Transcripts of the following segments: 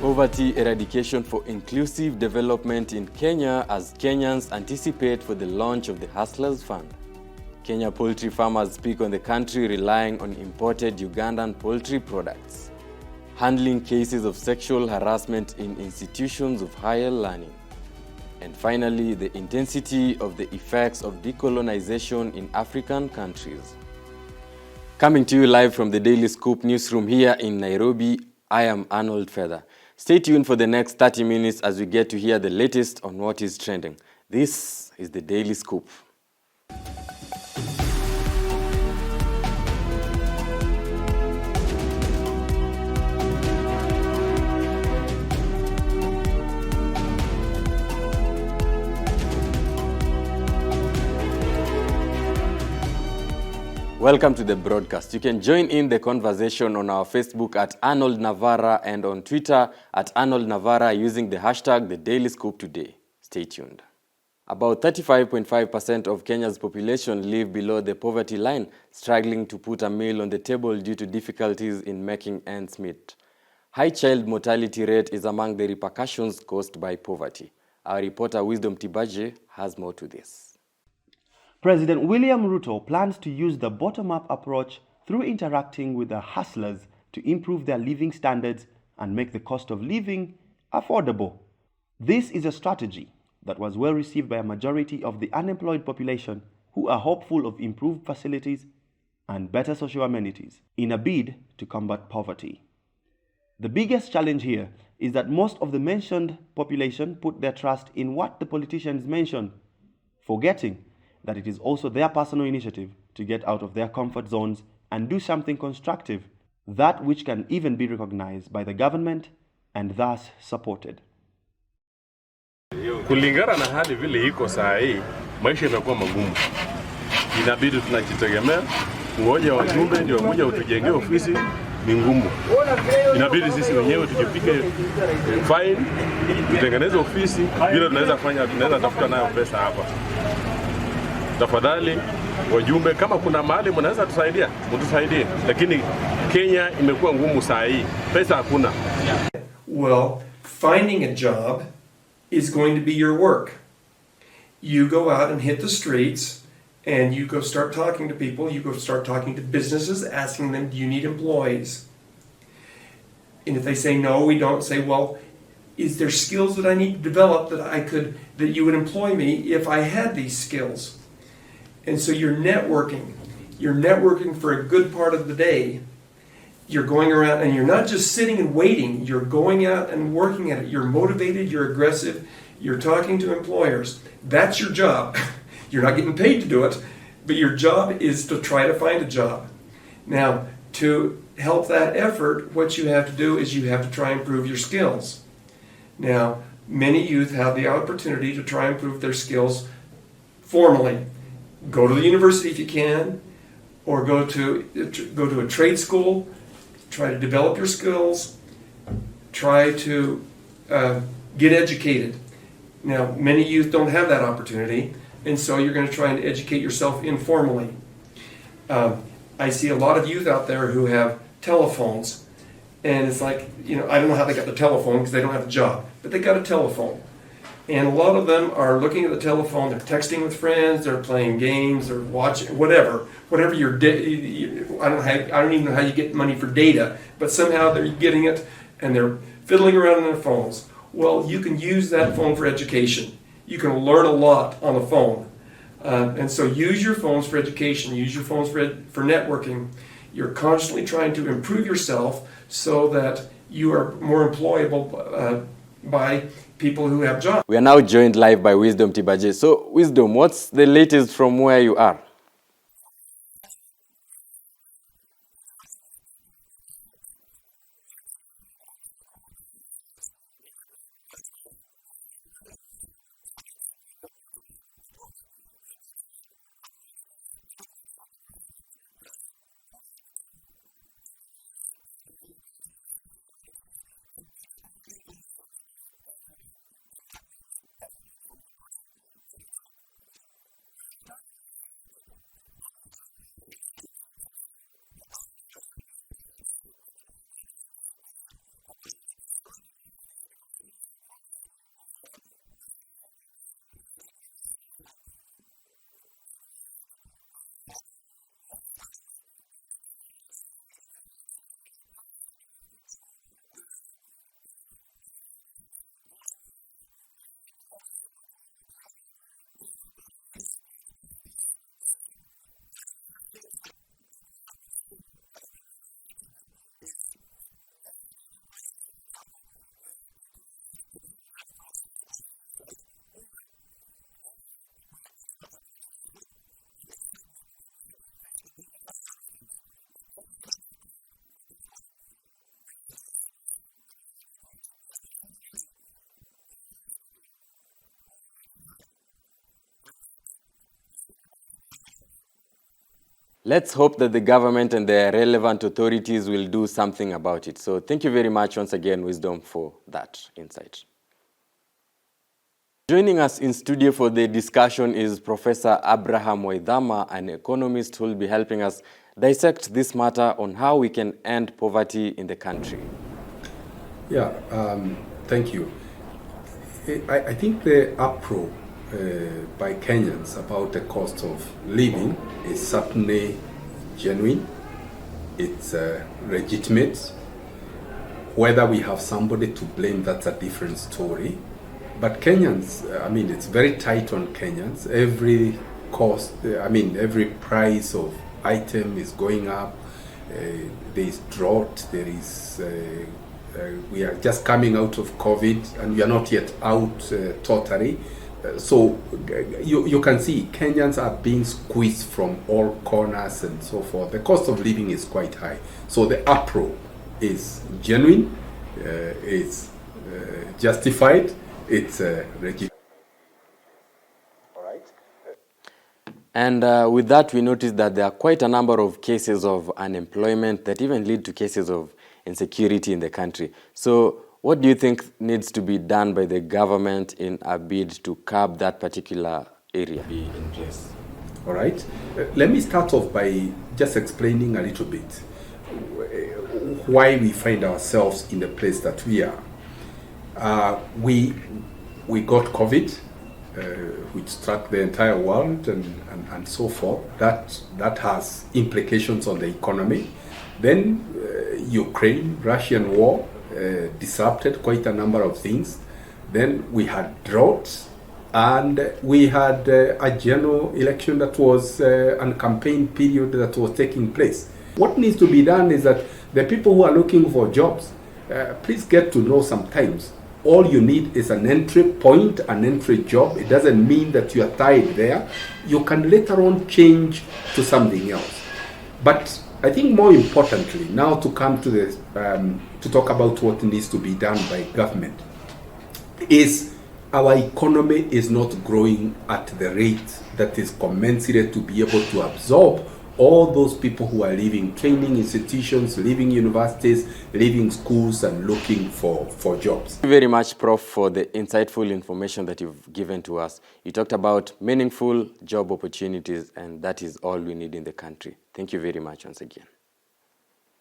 Poverty eradication for inclusive development in Kenya as Kenyans anticipate for the launch of the Hustlers Fund. Kenya poultry farmers speak on the country relying on imported Ugandan poultry products. Handling cases of sexual harassment in institutions of higher learning. And finally, the intensity of the effects of decolonization in African countries. Coming to you live from the Daily Scoop newsroom here in Nairobi, I am Arnold Feather. Stay tuned for the next 30 minutes as we get to hear the latest on what is trending. This is the Daily Scoop. Welcome to the broadcast. You can join in the conversation on our Facebook at Arnold Navarra and on Twitter at Arnold Navarra using the hashtag #TheDailyScoopToday. Stay tuned. About 35.5% of Kenya's population live below the poverty line, struggling to put a meal on the table due to difficulties in making ends meet. High child mortality rate is among the repercussions caused by poverty. Our reporter Wisdom Tibaje has more to this. President William Ruto plans to use the bottom-up approach through interacting with the hustlers to improve their living standards and make the cost of living affordable. This is a strategy that was well received by a majority of the unemployed population who are hopeful of improved facilities and better social amenities in a bid to combat poverty. The biggest challenge here is that most of the mentioned population put their trust in what the politicians mention, forgetting that it is also their personal initiative to get out of their comfort zones and do something constructive, that which can even be recognized by the government and thus supported. Kulingana na hali vile iko saa hii, maisha imekuwa magumu. Inabidi tunajitegemea, ngoja wajumbe ndio wakuja utujengee ofisi ni ngumu. Inabidi sisi wenyewe tujipike fine, tutengeneze ofisi, bila tunaweza kufanya, tunaweza tafuta nayo pesa hapa. Tafadhali wajumbe, kama kuna mahali mnaweza tusaidia, mtusaidie. Lakini Kenya imekuwa ngumu saa hii. Pesa hakuna. Well, finding a job is going to be your work. You go out and hit the streets and you go start talking to people, you go start talking to businesses, asking them, do you need employees? And if they say no, we don't say, well, is there skills that I need to develop that you would employ me if I had these skills? And so you're networking for a good part of the day. You're going around and you're not just sitting and waiting, you're going out and working at it. You're motivated, you're aggressive, you're talking to employers. That's your job. You're not getting paid to do it, but your job is to try to find a job. Now, to help that effort, what you have to do is you have to try and improve your skills. Now, many youth have the opportunity to try and improve their skills formally. Go to the university if you can, or go to a trade school, try to develop your skills, try to get educated. Now, many youth don't have that opportunity, and so you're going to try and educate yourself informally. I see a lot of youth out there who have telephones, and it's like, I don't know how they got the telephone because they don't have a job, but they got a telephone. And a lot of them are looking at the telephone, they're texting with friends, they're playing games, they're watching, whatever your I don't even know how you get money for data, but somehow they're getting it and they're fiddling around on their phones. Well, you can use that phone for education. You can learn a lot on the phone. And so use your phones for education, use your phones for networking. You're constantly trying to improve yourself so that you are more employable by people who have jobs. We are now joined live by Wisdom Tibaje. So, Wisdom, what's the latest from where you are? Let's hope that the government and the relevant authorities will do something about it. So thank you very much once again, Wisdom, for that insight. Joining us in studio for the discussion is Professor Abraham Waithama, an economist who will be helping us dissect this matter on how we can end poverty in the country. Yeah, thank you. I think the uproar by Kenyans about the cost of living is certainly genuine. It's legitimate. Whether we have somebody to blame, that's a different story. But Kenyans, it's very tight on Kenyans. Every cost, every price of item is going up. There is drought. There is. We are just coming out of COVID, and we are not yet out totally. So you can see Kenyans are being squeezed from all corners and so forth. The cost of living is quite high. So the uproar is genuine. It's justified. It's legitimate. All right. And with that, we noticed that there are quite a number of cases of unemployment that even lead to cases of insecurity in the country. So what do you think needs to be done by the government in a bid to curb that particular area in place? All right. Let me start off by just explaining a little bit why we find ourselves in the place that we are. We got COVID, which struck the entire world and so forth. That has implications on the economy. Then Ukraine, Russian war disrupted quite a number of things. Then we had drought, and we had a general election that was a campaign period that was taking place. What needs to be done is that the people who are looking for jobs, please get to know sometimes all you need is an entry point, an entry job. It doesn't mean that you are tied there. You can later on change to something else. But I think more importantly, now to come to this, to talk about what needs to be done by government, is our economy is not growing at the rate that is commensurate to be able to absorb all those people who are leaving training institutions, leaving universities, leaving schools, and looking for jobs. Thank you very much, Prof, for the insightful information that you've given to us. You talked about meaningful job opportunities, and that is all we need in the country. Thank you very much once again.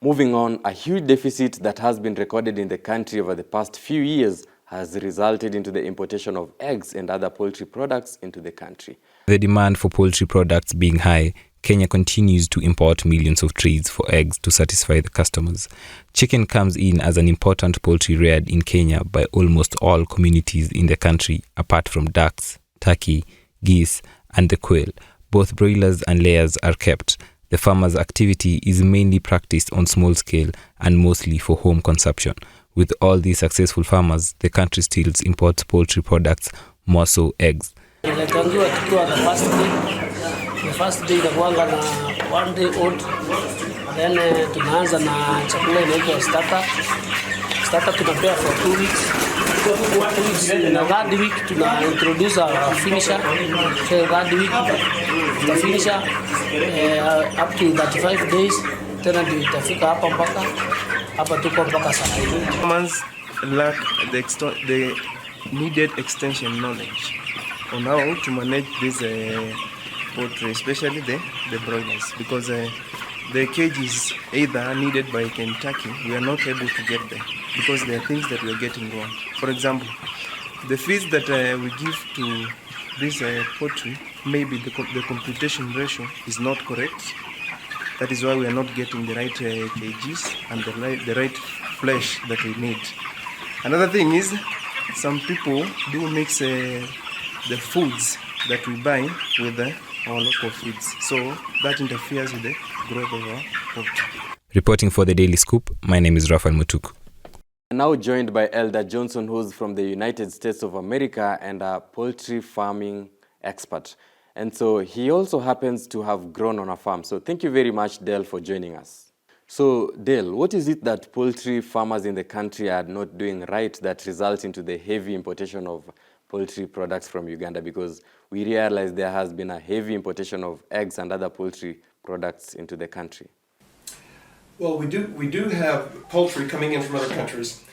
Moving on, a huge deficit that has been recorded in the country over the past few years has resulted into the importation of eggs and other poultry products into the country. The demand for poultry products being high, Kenya continues to import millions of trays for eggs to satisfy the customers. Chicken comes in as an important poultry reared in Kenya by almost all communities in the country, apart from ducks, turkey, geese, and the quail. Both broilers and layers are kept. The farmer's activity is mainly practiced on small scale and mostly for home consumption. With all these successful farmers, the country still imports poultry products, more so eggs. The first day inakuanga na 1 day old, then tunaanza na chakula inaitwa starter tunapea for 2 weeks. Na third week tuna introduce our finisher. So third week the finisher up to 35 days, tena ndio itafika hapa tuko mpaka saa hivi. Farmers lack the needed extension knowledge on how to manage this poultry, especially the broilers, because the cage is either needed by Kentucky. We are not able to get there because there are things that we are getting wrong. For example, the feeds that we give to this poultry, maybe the computation ratio is not correct. That is why we are not getting the right kgs and the right flesh that we need. Another thing is some people do mix the foods that we buy with our local feeds, so that interferes with the growth of our poultry. Reporting for the Daily Scoop, my name is Rafael Mutuku. Now joined by Elder Johnson, who's from the United States of America and a poultry farming expert. And so he also happens to have grown on a farm. So thank you very much, Dale, for joining us. So Dale, what is it that poultry farmers in the country are not doing right that results into the heavy importation of poultry products from Uganda? Because we realize there has been a heavy importation of eggs and other poultry products into the country? Well, we do have poultry coming in from other countries,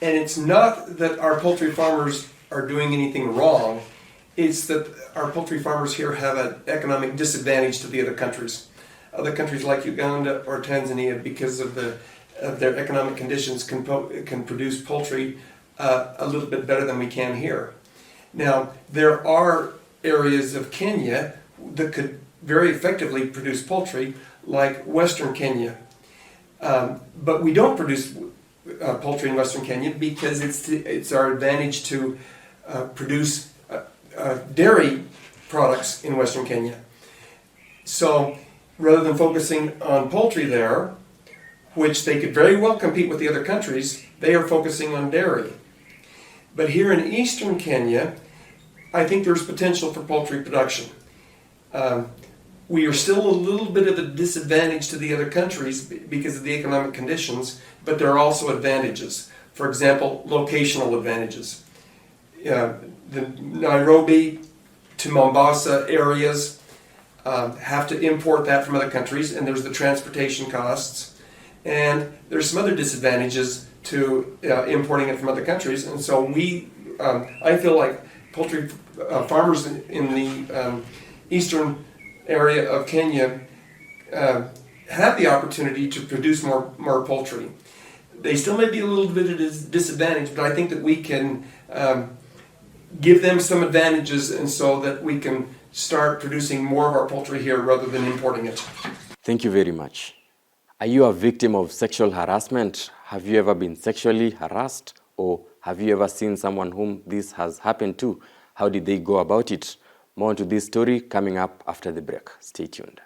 and it's not that our poultry farmers are doing anything wrong. It's that our poultry farmers here have an economic disadvantage to the other countries. Other countries like Uganda or Tanzania, because of their economic conditions, can produce poultry a little bit better than we can here. Now, there are areas of Kenya that could very effectively produce poultry, like Western Kenya. But we don't produce poultry in Western Kenya because it's our advantage to produce dairy products in Western Kenya. So rather than focusing on poultry there, which they could very well compete with the other countries, they are focusing on dairy. But here in Eastern Kenya, I think there's potential for poultry production. We are still a little bit of a disadvantage to the other countries because of the economic conditions, but there are also advantages. For example, locational advantages. The Nairobi to Mombasa areas have to import that from other countries, and there's the transportation costs. And there's some other disadvantages to importing it from other countries. And so I feel like poultry farmers in the eastern area of Kenya have the opportunity to produce more poultry. They still may be a little bit at a disadvantage, but I think that we can give them some advantages, and so that we can start producing more of our poultry here rather than importing it. Thank you very much. Are you a victim of sexual harassment? Have you ever been sexually harassed? Or have you ever seen someone whom this has happened to? How did they go about it? More to this story coming up after the break. Stay tuned.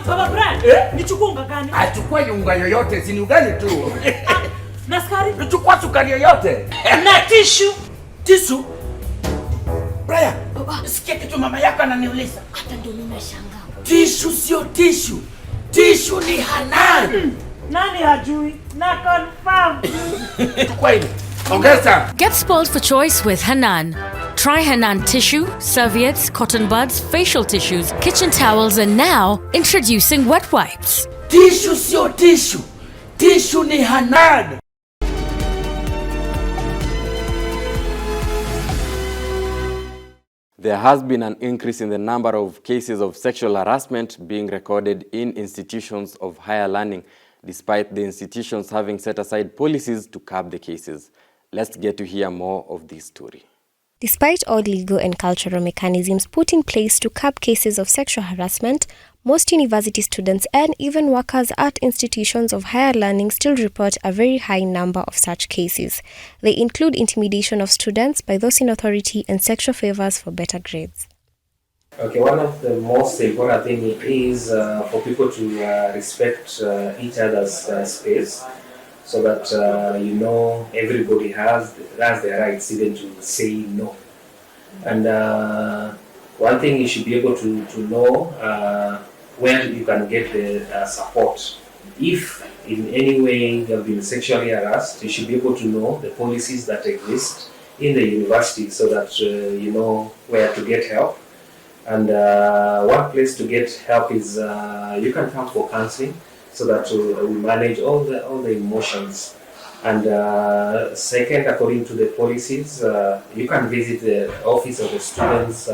Baba Brad, nichukue unga gani? Achukua unga yoyote, si unga tu. Na sukari? Nichukua sukari yoyote. Na tishu? Tishu? Brian, sikia kitu mama yako ananiuliza. Hata ndio mimi nashangaa. Tishu sio tishu. Tishu ni Hanan. Nani hajui? Na confirm. Chukua ile. Ongeza. Get spoiled for choice with Hanan. Try Hanan tissue, serviettes, cotton buds, facial tissues, kitchen towels, and now introducing wet wipes. Tishu sio tishu. Tishu ni Hanan. There has been an increase in the number of cases of sexual harassment being recorded in institutions of higher learning, despite the institutions having set aside policies to curb the cases. Let's get to hear more of this story. Despite all legal and cultural mechanisms put in place to curb cases of sexual harassment, most university students and even workers at institutions of higher learning still report a very high number of such cases. They include intimidation of students by those in authority and sexual favors for better grades. Okay, one of the most important things is for people to respect each other's space, so that everybody has their rights even to say no. And one thing you should be able to know where you can get the support. If in any way you have been sexually harassed, you should be able to know the policies that exist in the university, so that you know where to get help. And one place to get help is you can come for counseling, so that we manage all the emotions. And second, according to the policies, you can visit the office of the Students'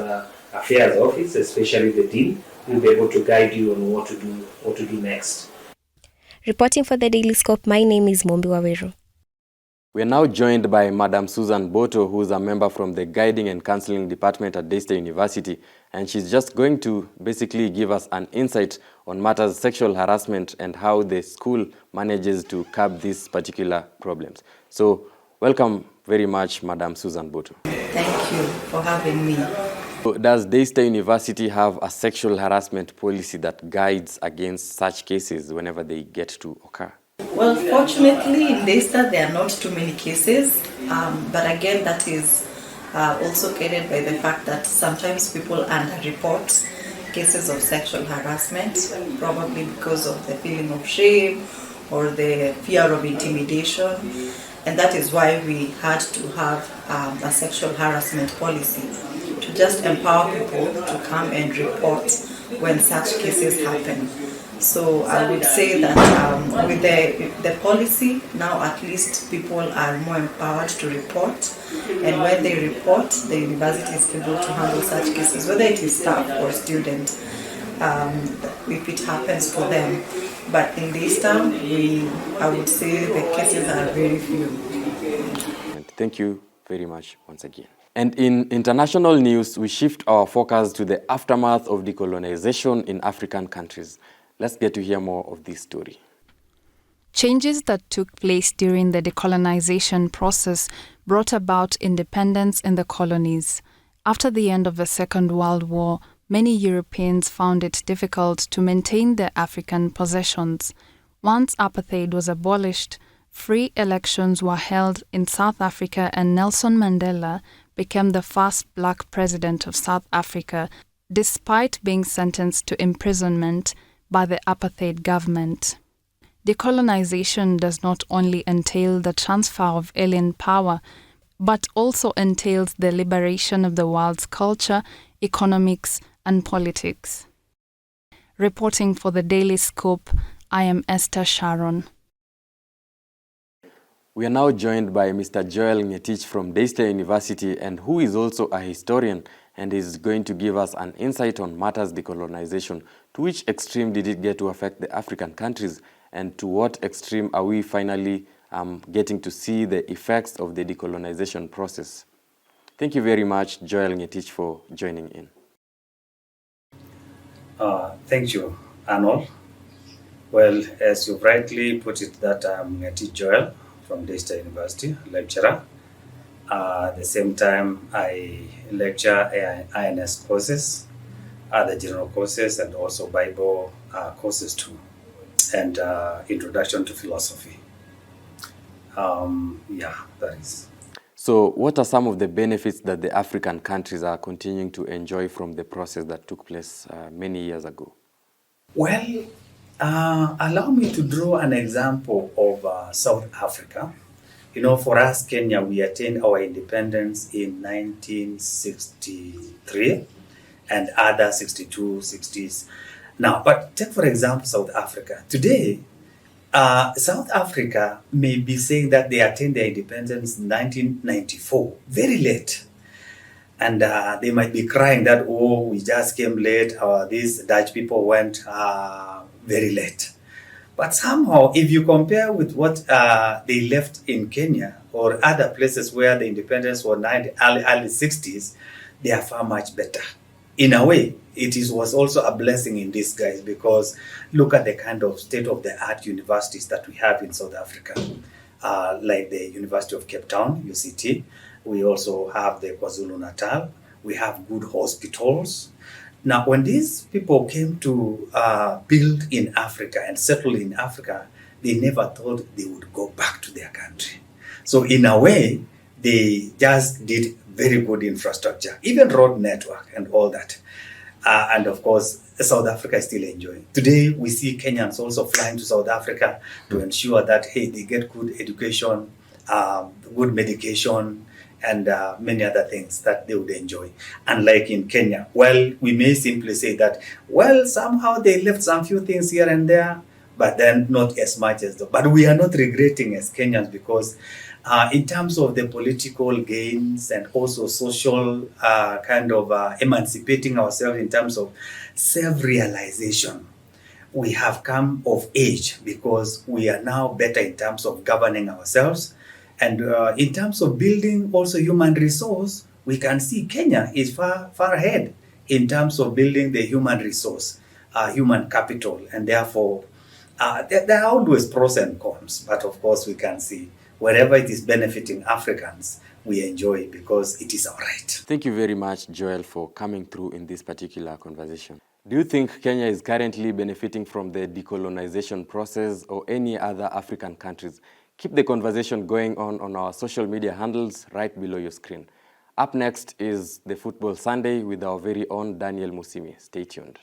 Affairs Office, especially the dean, who will be able to guide you on what to do next. Reporting for the Daily Scope, my name is Mombi Waweru. We are now joined by Madam Susan Boto, who is a member from the Guiding and Counseling Department at Daystar University, and she's just going to basically give us an insight on matters sexual harassment and how the school manages to curb these particular problems. So, welcome very much, Madam Susan Boto. Thank you for having me. So does Daystar University have a sexual harassment policy that guides against such cases whenever they get to occur? Well, fortunately, in Daystar there are not too many cases, but again, that is also carried by the fact that sometimes people underreport cases of sexual harassment, probably because of the feeling of shame or the fear of intimidation. And that is why we had to have a sexual harassment policy to just empower people to come and report when such cases happen. So I would say that with the policy, now at least people are more empowered to report. And when they report, the university is able to handle such cases, whether it is staff or student, if it happens for them. But in this term, I would say the cases are very few. And thank you very much once again. And in international news, we shift our focus to the aftermath of decolonization in African countries. Let's get to hear more of this story. Changes that took place during the decolonization process brought about independence in the colonies. After the end of the Second World War, many Europeans found it difficult to maintain their African possessions. Once apartheid was abolished, free elections were held in South Africa, and Nelson Mandela became the first black president of South Africa, despite being sentenced to imprisonment by the apartheid government. Decolonization does not only entail the transfer of alien power, but also entails the liberation of the world's culture, economics, and politics. Reporting for the Daily Scoop, I am Esther Sharon. We are now joined by Mr. Joel Ngetich from Daystar University, and who is also a historian and is going to give us an insight on matters decolonization. To which extreme did it get to affect the African countries, and to what extreme are we finally getting to see the effects of the decolonization process? Thank you very much, Joel Ngetich, for joining in. Thank you, Arnold. Well, as you rightly put it, that I'm Ngetich Joel from Daystar University, lecturer. At the same time, I lecture INS courses, other general courses, and also Bible courses too, and introduction to philosophy. That is. So what are some of the benefits that the African countries are continuing to enjoy from the process that took place many years ago? Well, allow me to draw an example of South Africa. You know, for us, Kenya, we attained our independence in 1963 and other 62, 60s. Now, but take for example South Africa. Today, South Africa may be saying that they attained their independence in 1994, very late. And they might be crying that, oh, we just came late, these Dutch people went very late. But somehow, if you compare with what they left in Kenya or other places where the independence was early 60s, they are far much better. In a way, was also a blessing in disguise, because look at the kind of state-of-the-art universities that we have in South Africa, like the University of Cape Town, UCT. We also have the KwaZulu-Natal. We have good hospitals. Now, when these people came to build in Africa and settle in Africa, they never thought they would go back to their country. So in a way, they just did very good infrastructure, even road network and all that. And of course, South Africa is still enjoying. Today, we see Kenyans also flying to South Africa to ensure that, hey, they get good education, good medication, and many other things that they would enjoy. Unlike in Kenya, well, we may simply say that, well, somehow they left some few things here and there, but then not as much as But we are not regretting as Kenyans, because in terms of the political gains and also social emancipating ourselves in terms of self-realization, we have come of age, because we are now better in terms of governing ourselves. And in terms of building also human resource, we can see Kenya is far ahead in terms of building the human resource, human capital. And therefore, there are always pros and cons. But of course, we can see wherever it is benefiting Africans, we enjoy, because it is our right. Thank you very much, Joel, for coming through in this particular conversation. Do you think Kenya is currently benefiting from the decolonization process, or any other African countries? Keep the conversation going on our social media handles right below your screen. Up next is the Football Sunday with our very own Daniel Musimi. Stay tuned.